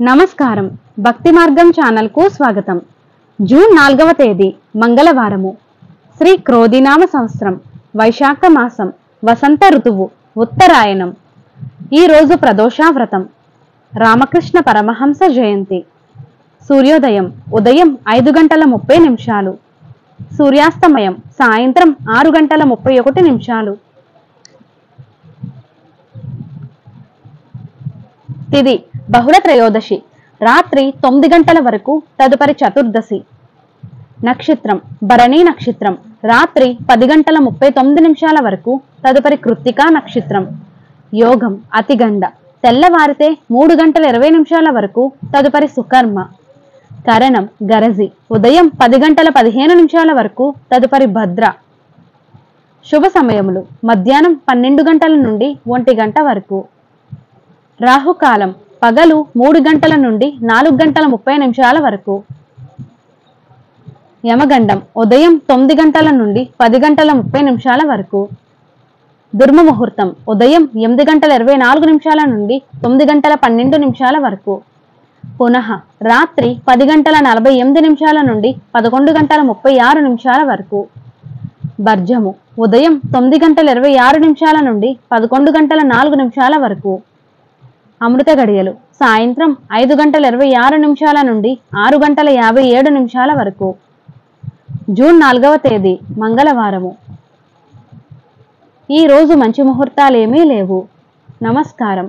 నమస్కారం భక్తి మార్గం ఛానల్ కు స్వాగతం. జూన్ 4వ తేదీ మంగళవారము. శ్రీ క్రోధినామ సంవత్సరం వైశాఖ మాసం వసంత ఋతువు ఉత్తరాయణం. ఈ రోజు ప్రదోష వ్రతం. రామకృష్ణ పరమహంస జయంతి. సూర్యోదయం ఉదయం 5:30 సూర్యాస్తమయం సాయంత్రం 6:31. తిది బహుళ త్రయోదశి రాత్రి 9 గంటల వరకు, తదుపరి చతుర్దశి. నక్షత్రం భరణి నక్షత్రం రాత్రి 10:39 వరకు, తదుపరి కృత్తికా నక్షత్రం. యోగం అతిగండ తెల్లవారితే 3:20 వరకు, తదుపరి సుకర్మ. కరణం గరజి ఉదయం 10:15 వరకు, తదుపరి భద్ర. శుభ సమయములు మధ్యాహ్నం 12 గంటల నుండి 1 గంట వరకు. రాహుకాలం పగలు 3 గంటల నుండి 4:30 వరకు. యమగండం ఉదయం 9 గంటల నుండి 10:30 వరకు. దుర్మ ముహూర్తం ఉదయం 8:24 నుండి 9:12 వరకు. పునః రాత్రి 10:48 నుండి 11:36 వరకు. బర్జము ఉదయం 9:26 నుండి 11:04 వరకు. అమృత గడియలు సాయంత్రం 5:26 నుండి 6:57 వరకు. జూన్ 4వ తేదీ మంగళవారము. ఈ రోజు మంచి ముహూర్తాలేమీ లేవు. నమస్కారం.